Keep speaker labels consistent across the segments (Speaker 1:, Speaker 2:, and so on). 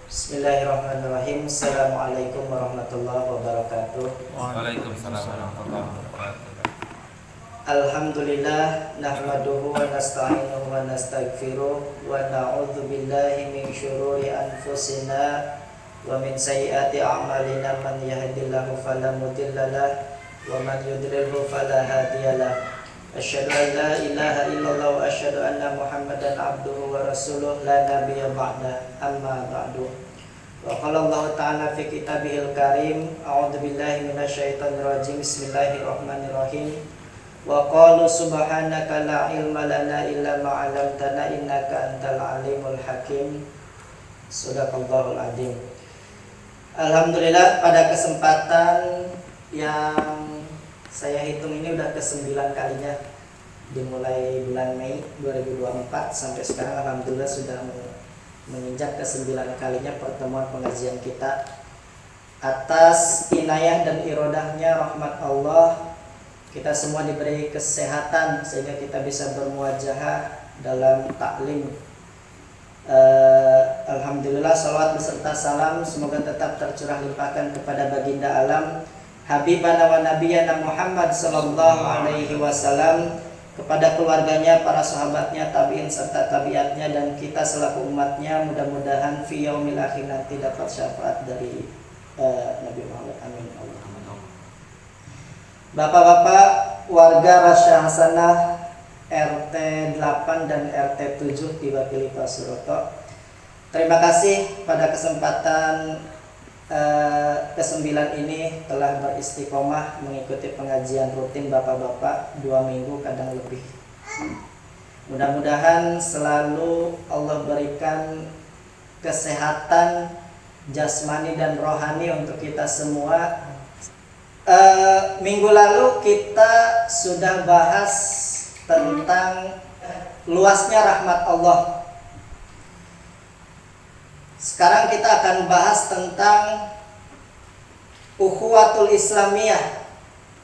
Speaker 1: Bismillahirrahmanirrahim. Assalamualaikum warahmatullahi wabarakatuh.
Speaker 2: Waalaikumsalam warahmatullahi wabarakatuh.
Speaker 1: Alhamdulillah nahmaduhu wa nasta'inuhu wa nastaghfiruh wa na'udzu billahi min syururi anfusina wa min sayyiati a'malina. Man yahdihillahu fala mudhillalah wa man yudlilhu fala hadiyalah. Asyhadu an la ilaha illallah wa asyhadu anna Muhammadan abduhu wa rasuluh la nabiyya ba'da. Amma ba'du. Wa qala Allah ta'ala fi kitabihil karim, a'udzu billahi minasyaitonir rajim. Bismillahirrahmanirrahim. Wa qalu subhanaka la ilma lana illa ma 'allamtana innaka antal alimul hakim. Shadaqallahul adzim. Alhamdulillah, pada kesempatan yang saya hitung ini udah ke-9 kalinya, dimulai bulan Mei 2024 sampai sekarang alhamdulillah sudah menginjak ke-9 kalinya pertemuan pengajian kita. Atas inayah dan irodahnya rahmat Allah, kita semua diberi kesehatan sehingga kita bisa bermuajahah dalam taklim. Alhamdulillah, salawat beserta salam semoga tetap tercurah limpahkan kepada baginda alam Habibana wa Nabiyana Muhammad sallallahu alaihi wasallam, kepada keluarganya, para sahabatnya, tabi'in serta tabiatnya, dan kita selaku umatnya. Mudah-mudahan fi yaumil akhir nanti dapat syafaat dari Nabi Muhammad. Amin Allah. Bapak-bapak warga Rasya Hasanah RT 8 dan RT 7 di Wakili Pasuruto, terima kasih pada kesempatan ke-9 ini telah beristiqomah mengikuti pengajian rutin bapak-bapak 2 minggu kadang lebih. Mudah-mudahan selalu Allah berikan kesehatan jasmani dan rohani untuk kita semua. Minggu lalu kita sudah bahas tentang luasnya rahmat Allah. Sekarang kita akan bahas tentang ukhuwatul Islamiyah.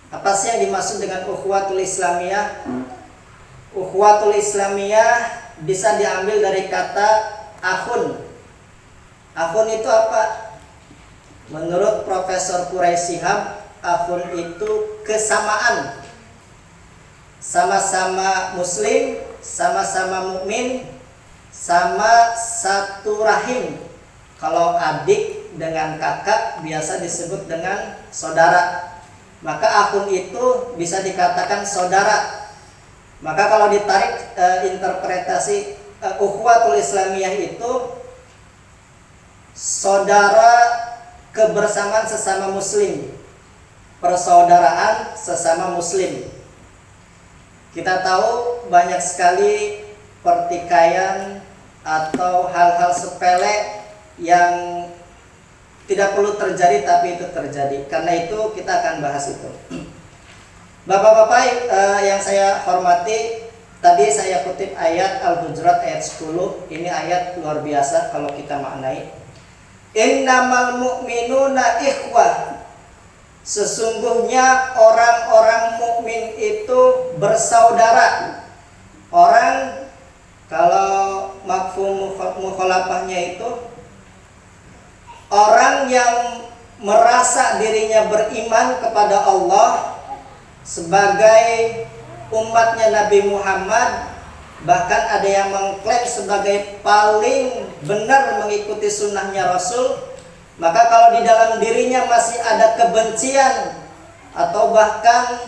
Speaker 1: Apa sih yang dimaksud dengan ukhuwatul Islamiyah? Ukhuwatul Islamiyah bisa diambil dari kata akhun. Akhun itu apa? Menurut Profesor Quraisy Shihab, akhun itu kesamaan. Sama-sama muslim, sama-sama mukmin, sama satu rahim. Kalau adik dengan kakak biasa disebut dengan saudara. Maka akhun itu bisa dikatakan saudara. Maka kalau ditarik interpretasi ukhuwatul Islamiyah itu saudara kebersamaan sesama muslim, persaudaraan sesama muslim. Kita tahu banyak sekali pertikaian atau hal-hal sepele yang tidak perlu terjadi tapi itu terjadi. Karena itu kita akan bahas itu. Bapak-bapak yang saya hormati, tadi saya kutip ayat Al-Hujurat ayat 10. Ini ayat luar biasa kalau kita maknai. Innamal mu'minuna ikhwah. Sesungguhnya orang-orang mukmin itu bersaudara. Orang, kalau mafhum mukhalafahnya itu orang yang merasa dirinya beriman kepada Allah sebagai umatnya Nabi Muhammad, bahkan ada yang mengklaim sebagai paling benar mengikuti sunnahnya Rasul. Maka kalau di dalam dirinya masih ada kebencian atau bahkan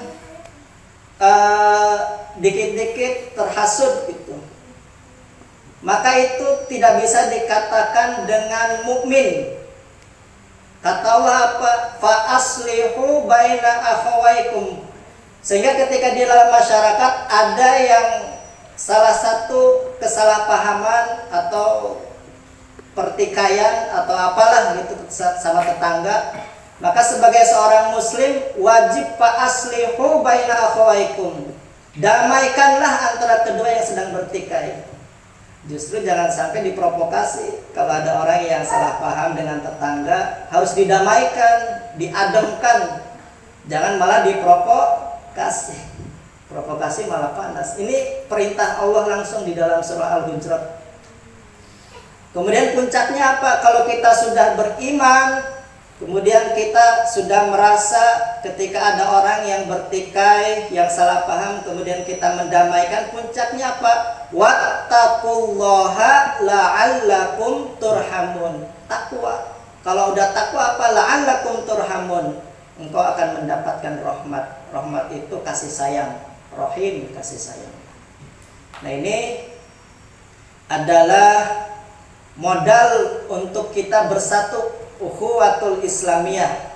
Speaker 1: dikit-dikit terhasut gitu, maka itu tidak bisa dikatakan dengan mukmin. Kata Allah apa? Fa aslihu baina akhawaikum. Sehingga ketika di dalam masyarakat ada yang salah satu kesalahpahaman atau pertikaian atau apalah gitu sama tetangga, maka sebagai seorang muslim wajib fa aslihu baina akhawaikum. Damaikanlah antara kedua yang sedang bertikai. Justru jangan sampai diprovokasi. Kalau ada orang yang salah paham dengan tetangga, harus didamaikan, diademkan. Jangan malah diprovokasi. Provokasi malah panas. Ini perintah Allah langsung di dalam surah Al-Hujurat. Kemudian puncaknya apa? Kalau kita sudah beriman, kemudian kita sudah merasa ketika ada orang yang bertikai, yang salah paham, kemudian kita mendamaikan, puncaknya apa? Wattaqullaha la'allakum turhamun. Takwa. Kalau udah takwa apa? La'allakum turhamun. Engkau akan mendapatkan rahmat. Rahmat itu kasih sayang. Rahim, kasih sayang. Nah, ini adalah modal untuk kita bersatu, ukhuwatul Islamiyah.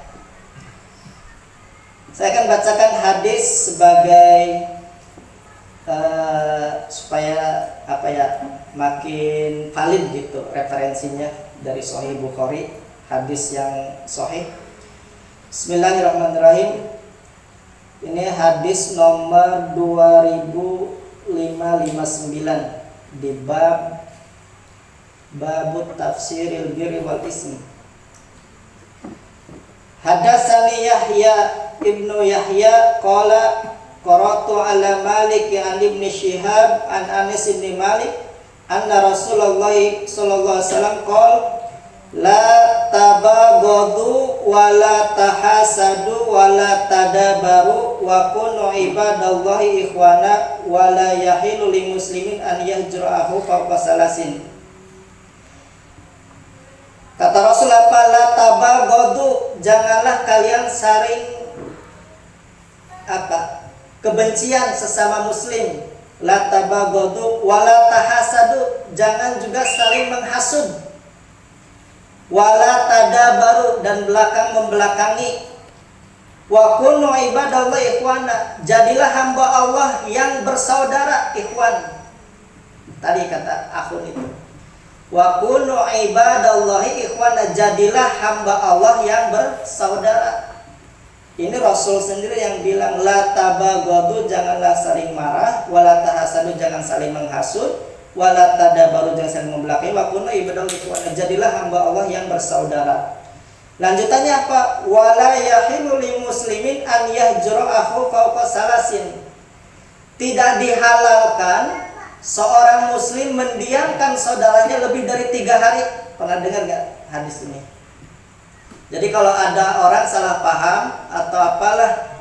Speaker 1: Saya akan bacakan hadis sebagai supaya makin valid gitu referensinya dari Sahih Bukhari, hadis yang sahih. Bismillahirrahmanirrahim. Ini hadis nomor 2559 di bab tafsiril birri wal ismi. Hadatsani Yahya ibnu Yahya qala qara'tu ala Malik an Ibnu Syihab an Anas bin Malik anna Rasulullah sallallahu alaihi wasallam qala la tabaghadu wa la tahasadu wa la tadabaru wa kunu ibadallahi ikhwana wa la yahilu lil muslimin an yahjurahu fawqa salasin. Kata Rasul apa? La tabaghadu, janganlah kalian saling kebencian sesama muslim. La tabaghadu wa la tahasadu, jangan juga saling menghasud. Wala tadabaru, dan belakang membelakangi. Wa kunu ibadallahi ikhwana, jadilah hamba Allah yang bersaudara, ikhwan. Tadi kata akhun itu. Wa kunu ibadallahi ikhwana, jadilah hamba Allah yang bersaudara. Ini Rasul sendiri yang bilang la tabaghadu, janganlah saling marah, wala tahasadu, jangan saling menghasud, wala tadabaru, jangan saling membelakangi, wa kunu ibadallahi ikhwana, jadilah hamba Allah yang bersaudara. Lanjutannya apa? Wala yahilu lil muslimin an yahjura akhu fawqa salasin. Tidak dihalalkan seorang muslim mendiamkan saudaranya lebih dari 3 hari. Pernah dengar nggak hadis ini? Jadi kalau ada orang salah paham atau apalah,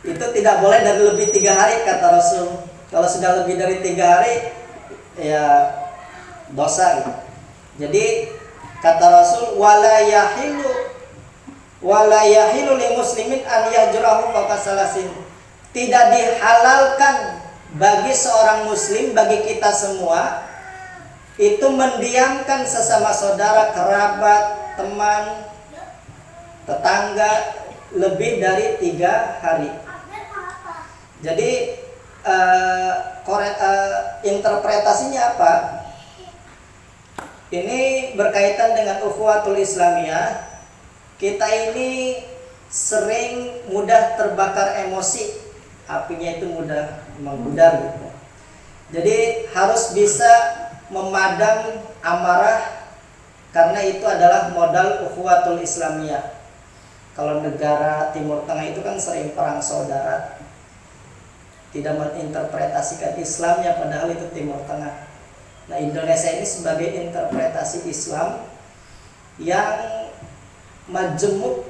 Speaker 1: itu tidak boleh dari lebih 3 hari kata Rasul. Kalau sudah lebih dari 3 hari, ya dosa gitu. Jadi kata Rasul wala yahilu lil muslimin an yahjurahu fawqa salasin. Tidak dihalalkan bagi seorang muslim, bagi kita semua, itu mendiamkan sesama saudara, kerabat, teman, tetangga lebih dari 3 hari. Jadi interpretasinya apa? Ini berkaitan dengan ukhuwatul Islamiyah. Kita ini sering mudah terbakar emosi, apinya itu mudah menggudar gitu. Jadi harus bisa memadam amarah, karena itu adalah modal ukhuwatul Islamiyah. Kalau negara Timur Tengah itu kan sering perang saudara, tidak menginterpretasikan Islamnya padahal itu Timur Tengah. Nah, Indonesia ini sebagai interpretasi Islam yang majemuk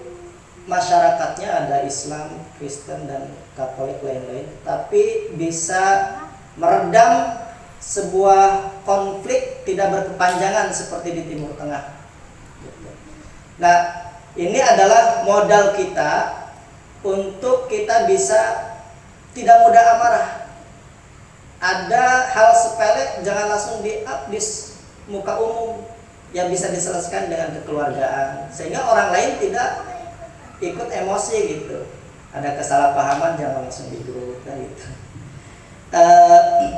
Speaker 1: masyarakatnya, ada Islam, Kristen, dan Katolik lain-lain, tapi bisa meredam sebuah konflik tidak berkepanjangan seperti di Timur Tengah. Nah, ini adalah modal kita untuk kita bisa tidak mudah amarah. Ada hal sepele jangan langsung di-up di muka umum, yang bisa diselesaikan dengan kekeluargaan, sehingga orang lain tidak ikut emosi gitu. Ada kesalahpahaman jangan langsung di grup kan gitu.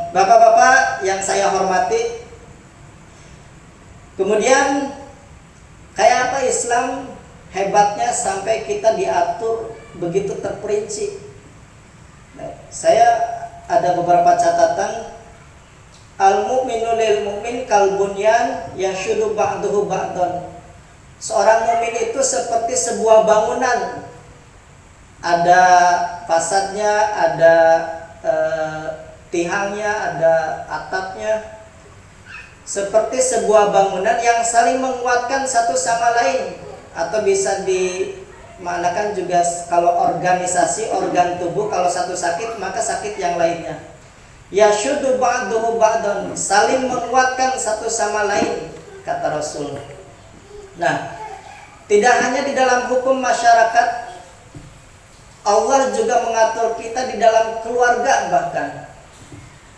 Speaker 1: Bapak-bapak yang saya hormati, kemudian kayak apa Islam hebatnya sampai kita diatur begitu terperinci. Nah, saya ada beberapa catatan. Al-mu'minu lil mu'min kal bunyan yashuddu ba'duhu ba'dan. Seorang mukmin itu seperti sebuah bangunan. Ada fasadnya, ada tihangnya, ada atapnya. seperti sebuah bangunan yang saling menguatkan satu sama lain, atau bisa dimaknakan juga kalau organisasi, organ tubuh, kalau satu sakit maka sakit yang lainnya. Yashuddu ba'duhu ba'dan, saling menguatkan satu sama lain, kata Rasul. Nah, tidak hanya di dalam hukum masyarakat, Allah juga mengatur kita di dalam keluarga. Bahkan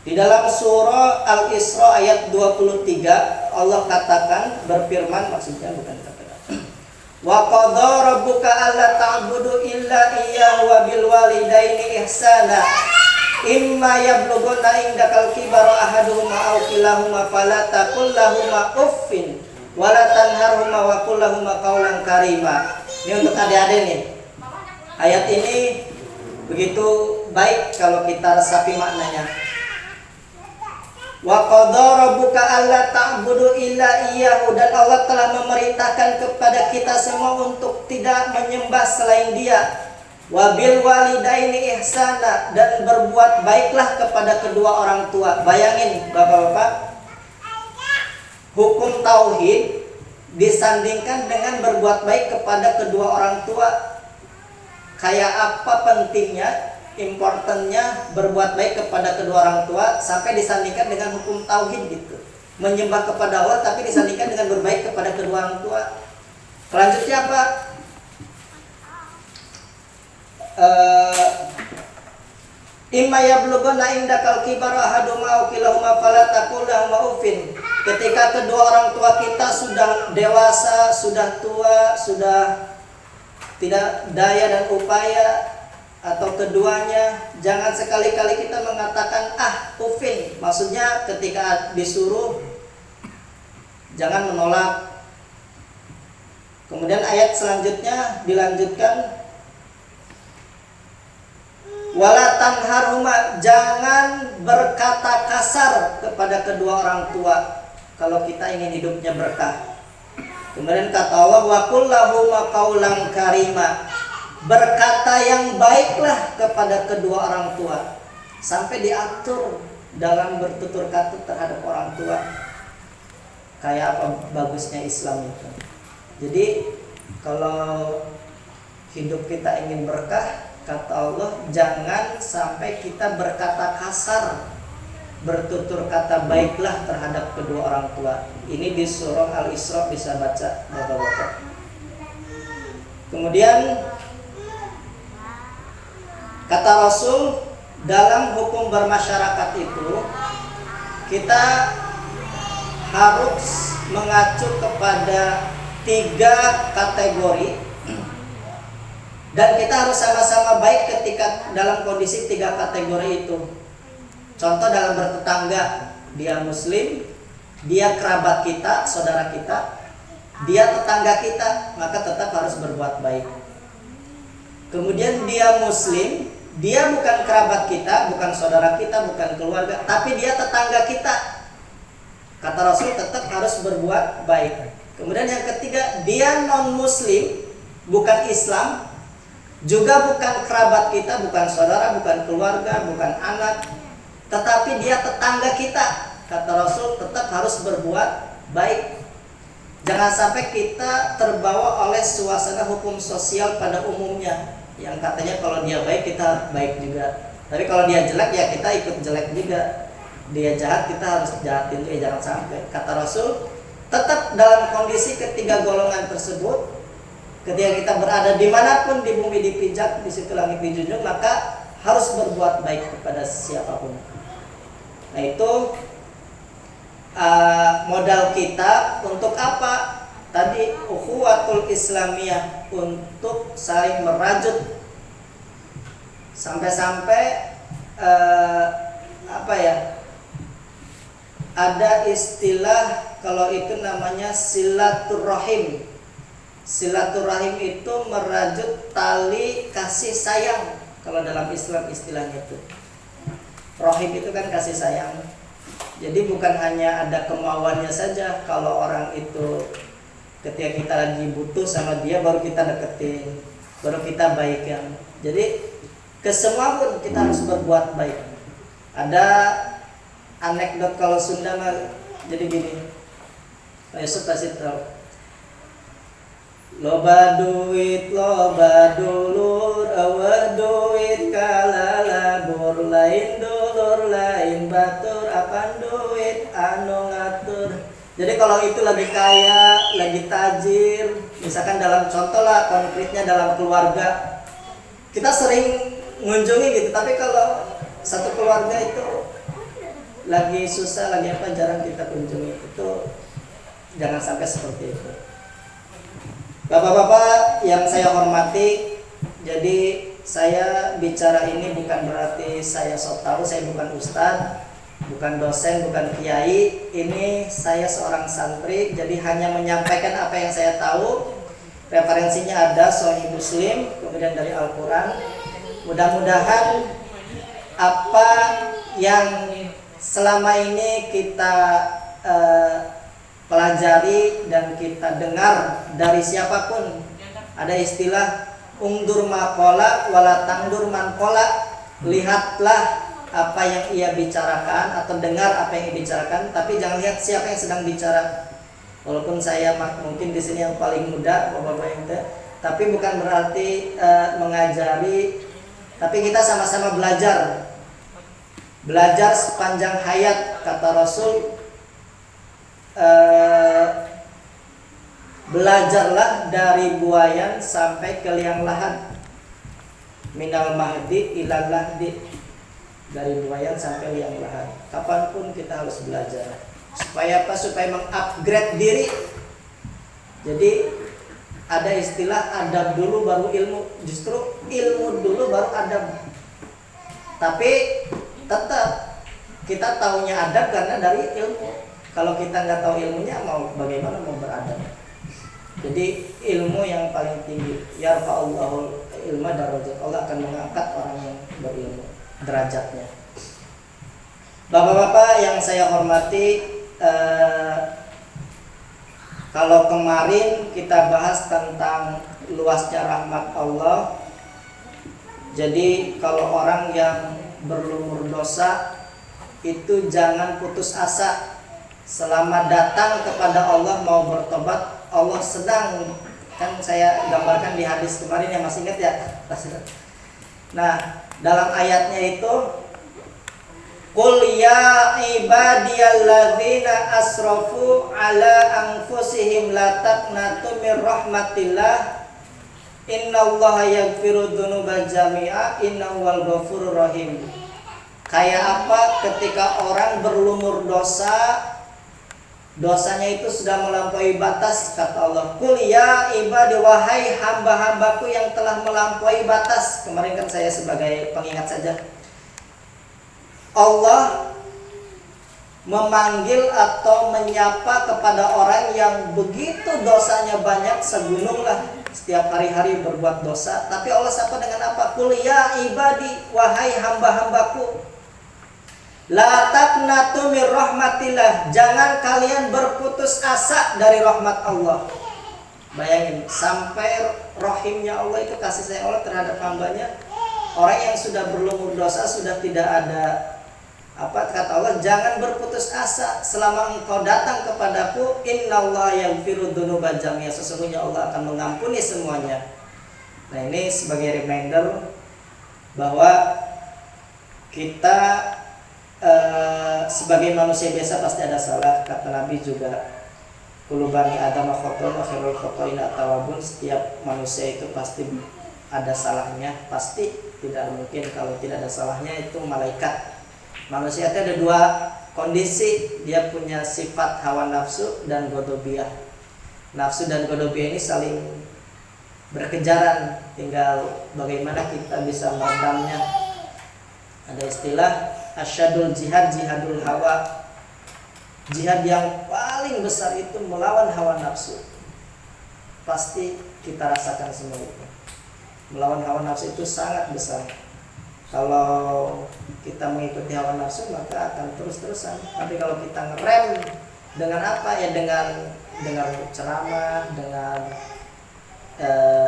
Speaker 1: di dalam surah Al-Isra ayat 23 Allah katakan, berfirman, maksudnya bukan katakan, wa qadha rabbuka alla ta'budu illa iyyahu wa bil walidaini ihsana imma yablughanna indakal kibara ahaduhuma aw kilahuma fala taqul lahumā uffin wa la tanharhumā wa qul lahumā qawlan karīmā. Ini untuk adik-adik nih. Ayat ini begitu baik kalau kita resapi maknanya. Wa qadha rabbuka alla ta'budu illa iyyahu, dan Allah telah memerintahkan kepada kita semua untuk tidak menyembah selain Dia. Wa bil walidaini ihsana, dan berbuat baiklah kepada kedua orang tua. Bayangin Bapak-bapak, hukum tauhid disandingkan dengan berbuat baik kepada kedua orang tua. Kayak apa pentingnya, importantnya berbuat baik kepada kedua orang tua sampai disandingkan dengan hukum tauhid gitu. Menyembah kepada Allah tapi disandingkan dengan berbaik kepada kedua orang tua. Selanjutnya apa? Imma yablughanna indakal kibara ahaduhuma aw kilahuma fala taqul lahumā uffin. Ketika kedua orang tua kita sudah dewasa, sudah tua, sudah tidak daya dan upaya, atau keduanya, jangan sekali-kali kita mengatakan uffin. Maksudnya ketika disuruh jangan menolak. Kemudian ayat selanjutnya dilanjutkan, wala tanharhuma, jangan berkata kasar kepada kedua orang tua kalau kita ingin hidupnya berkah. Kemudian kata Allah, wa qul lahumā qawlan karīmā, berkata yang baiklah kepada kedua orang tua. Sampai diatur dalam bertutur kata terhadap orang tua. Kayak apa bagusnya Islam itu. Jadi kalau hidup kita ingin berkah, kata Allah, jangan sampai kita berkata kasar, bertutur kata baiklah terhadap kedua orang tua. Ini di surah Al-Isra, bisa baca Bapak-bapak. Kemudian kata Rasul, dalam hukum bermasyarakat itu kita harus mengacu kepada 3 kategori, dan kita harus sama-sama baik ketika dalam kondisi 3 kategori itu. Contoh dalam bertetangga, dia muslim, dia kerabat kita, saudara kita, dia tetangga kita, maka tetap harus berbuat baik. Kemudian dia muslim, dia bukan kerabat kita, bukan saudara kita, bukan keluarga, tapi dia tetangga kita. Kata Rasul, tetap harus berbuat baik. Kemudian yang ketiga, dia non muslim, bukan Islam, juga bukan kerabat kita, bukan saudara, bukan keluarga, bukan anak, tetapi dia tetangga kita. Kata Rasul, tetap harus berbuat baik. Jangan sampai kita terbawa oleh suasana hukum sosial pada umumnya, yang katanya kalau dia baik kita baik juga, tapi kalau dia jelek ya kita ikut jelek juga. Dia jahat kita harus jahatin juga, jangan sampai. Kata Rasul, tetap dalam kondisi ketiga golongan tersebut, ketika kita berada dimanapun di bumi dipijak, di situ langit dijunjung, maka harus berbuat baik kepada siapapun. Nah itu modal kita untuk apa? Tadi ukhuwatul Islamiyah, untuk saling merajut. Sampai-sampai ada istilah kalau itu namanya silaturrahim. Silaturrahim itu merajut tali kasih sayang. Kalau dalam Islam istilahnya itu, rahim itu kan kasih sayang. Jadi bukan hanya ada kemauannya saja. Kalau orang itu ketika kita lagi butuh sama dia baru kita deketin, baru kita baikan. Jadi kesemua pun kita harus berbuat baik. Ada anekdot kalau Sunda Jadi gini, Pak Yusuf pasti tahu. Loba duit, loba dulur, awah duit kalalabur, lain dulur, lain batur, akan duit anu ngatur. Jadi kalau itu lagi kaya, lagi tajir, misalkan dalam contoh lah konkretnya dalam keluarga, kita sering mengunjungi gitu, tapi kalau satu keluarga itu lagi susah, lagi apa, jarang kita kunjungi. Itu jangan sampai seperti itu. Bapak-bapak yang saya hormati, jadi saya bicara ini bukan berarti saya sok tahu, saya bukan ustadz, bukan dosen, bukan kiai. Ini saya seorang santri, jadi hanya menyampaikan apa yang saya tahu. Referensinya ada Sahih Muslim, kemudian dari Al-Quran. Mudah-mudahan apa yang selama ini kita pelajari dan kita dengar dari siapapun, ada istilah ungdur makola wala tangdur mankola, lihatlah apa yang ia bicarakan atau dengar apa yang ia bicarakan, tapi jangan lihat siapa yang sedang bicara. Walaupun saya mungkin di sini yang paling muda, bapak-bapak yang muda, tapi bukan berarti mengajari, tapi kita sama-sama belajar sepanjang hayat. Kata Rasul, belajarlah dari buayan sampai ke liang lahat, minal mahdi ilal lahdi, dari buayan sampai liang lahat. Kapanpun kita harus belajar. Supaya apa? Supaya mengupgrade diri. Jadi ada istilah adab dulu baru ilmu. Justru ilmu dulu baru adab. Tapi tetap kita taunya adab karena dari ilmu. Kalau kita nggak tahu ilmunya, mau bagaimana mau beradab? Jadi ilmu yang paling tinggi, yarfa'ullahu ilma darajat, Allah akan mengangkat orang yang berilmu derajatnya. Bapak-bapak yang saya hormati, kalau kemarin kita bahas tentang luasnya rahmat Allah. Jadi kalau orang yang berlumur dosa itu jangan putus asa. Selama datang kepada Allah mau bertobat, Allah sedang, kan saya gambarkan di hadis kemarin yang masih ingat ya. Nah, dalam ayatnya itu, qul ya ibadiyalladzina asrafu ala anfusihim la taqnatu mir rahmatillah innallaha yaghfiru dzunuba jami'a innahu wal ghafurur rahim. Kayak apa ketika orang berlumur dosa, dosanya itu sudah melampaui batas, kata Allah, qul ya ibadi, wahai hamba-hambaku yang telah melampaui batas. Kemarin kan saya sebagai pengingat saja. Allah memanggil atau menyapa kepada orang yang begitu dosanya banyak, segunung lah, setiap hari-hari berbuat dosa. Tapi Allah sapa dengan apa? Qul ya ibadi, wahai hamba-hambaku, la taqnatu mir rahmatillah, jangan kalian berputus asa dari rahmat Allah. Bayangin, sampai rahimnya Allah itu, kasih sayang Allah terhadap hambanya. Orang yang sudah berlumur dosa, sudah tidak ada apa, kata Allah, jangan berputus asa selama engkau datang kepadaku, innallaha yaghfiru dzunuba jami'a, sesungguhnya Allah akan mengampuni semuanya. Nah, ini sebagai reminder bahwa kita sebagai manusia biasa pasti ada salah. Kata Nabi juga, kullu bani adam khata'un wa khairul khata'in at-tawwabun, setiap manusia itu pasti ada salahnya, pasti, tidak mungkin kalau tidak ada salahnya. Itu malaikat. Manusia itu ada dua kondisi, dia punya sifat hawa nafsu dan godobiyah. Nafsu dan godobiyah ini saling berkejaran, tinggal bagaimana kita bisa meredamnya. Ada istilah asyadul jihad, jihadul hawa. Jihad yang paling besar itu melawan hawa nafsu. Pasti kita rasakan semua itu. Melawan hawa nafsu itu sangat besar. Kalau kita mengikuti hawa nafsu maka akan terus-terusan. Tapi kalau kita ngerem dengan apa ya, dengan ceramah, dengan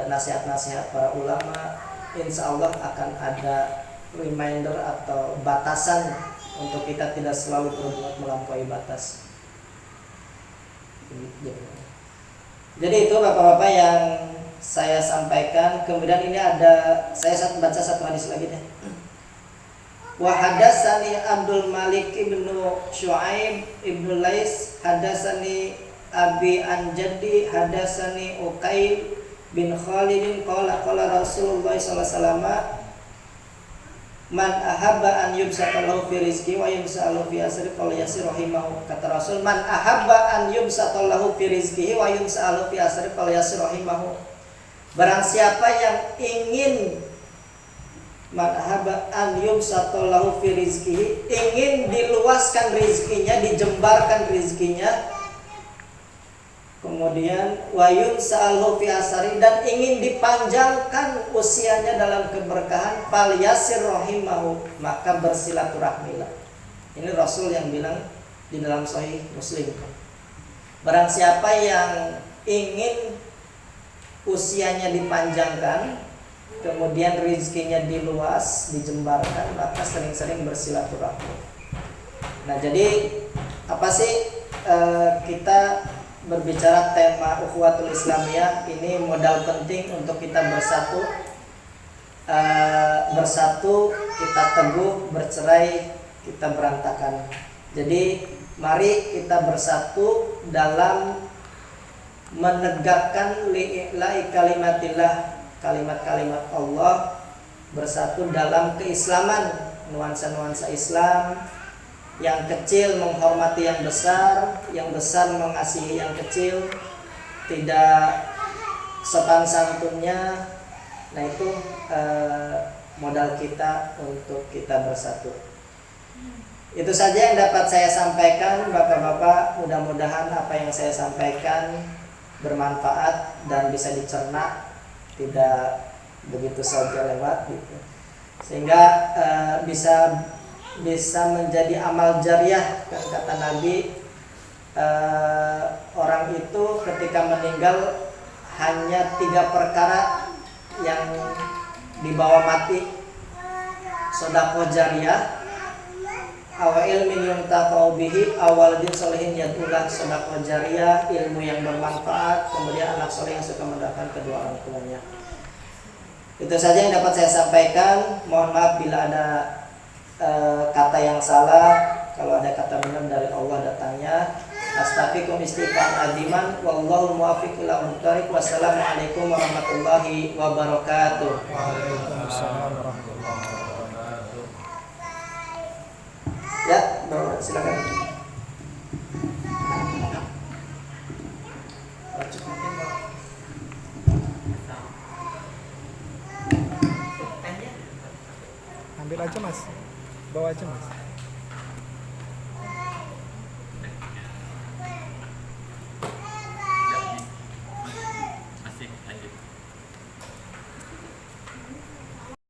Speaker 1: nasihat-nasihat para ulama, insya Allah akan ada reminder atau batasan untuk kita tidak selalu berbuat melampaui batas. Jadi itu bapak-bapak yang saya sampaikan. Kemudian ini ada, saya baca satu hadis lagi deh. Wa hadatsani Abdul Malik ibnu Syuaib ibnu Lais hadatsani Abi an Jaddi hadatsani Uqail bin Khalid qala Rasulullah sallallahu alaihi wasallam man ahabba an yubsata lahu fi rizqi wa yubsata fi asri falyasir rahimahu. Kata Rasul, man ahabba an yubsata lahu fi rizqihi wa yubsata fi asri falyasir rahimahu. Barang siapa yang ingin man ahabba an yubsata lahu fi rizqihi, ingin diluaskan rizkinya, dijembarkan rizkinya, kemudian wayun sa'alhu fi asari, dan ingin dipanjangkan usianya dalam keberkahan, fal yasir rahimahu, maka bersilaturahmilah. Ini Rasul yang bilang di dalam Sahih Muslim. Barang siapa yang ingin usianya dipanjangkan, kemudian rezekinya diluas, dijembarkan, maka sering-sering bersilaturahmi. Nah, jadi apa sih kita berbicara tema ukhuwatul Islamiyah ini? Modal penting untuk kita bersatu, kita teguh, bercerai kita berantakan. Jadi mari kita bersatu dalam menegakkan li'ila'i kalimatillah, kalimat-kalimat Allah, bersatu dalam keislaman, nuansa-nuansa Islam. Yang kecil menghormati yang besar mengasihi yang kecil, tidak sopan santunnya. Nah, itu modal kita untuk kita bersatu. Itu saja yang dapat saya sampaikan, bapak-bapak. Mudah-mudahan apa yang saya sampaikan bermanfaat dan bisa dicerna, tidak begitu saja lewat gitu, sehingga bisa menjadi amal jariah. Kan kata Nabi, orang itu ketika meninggal hanya 3 perkara yang dibawa mati: sedekah jariah, awal ilmin yuntafa'u bihi, awal din solihin yadullah. Sedekah jariah, ilmu yang bermanfaat, kemudian anak soleh yang suka mendoakan kedua orang tuanya. Itu saja yang dapat saya sampaikan. Mohon maaf bila ada kata yang salah. Kalau ada kata benar dari Allah datangnya. Astaghfirukum istighfar aziman, wallahu muwaffiq ila aqwamit. Wassalamualaikum warahmatullahi wabarakatuh.
Speaker 3: Waalaikumsalam warahmatullahi wabarakatuh.
Speaker 1: Ya, silakan.
Speaker 3: Ambil aja mas, bawa aja mas.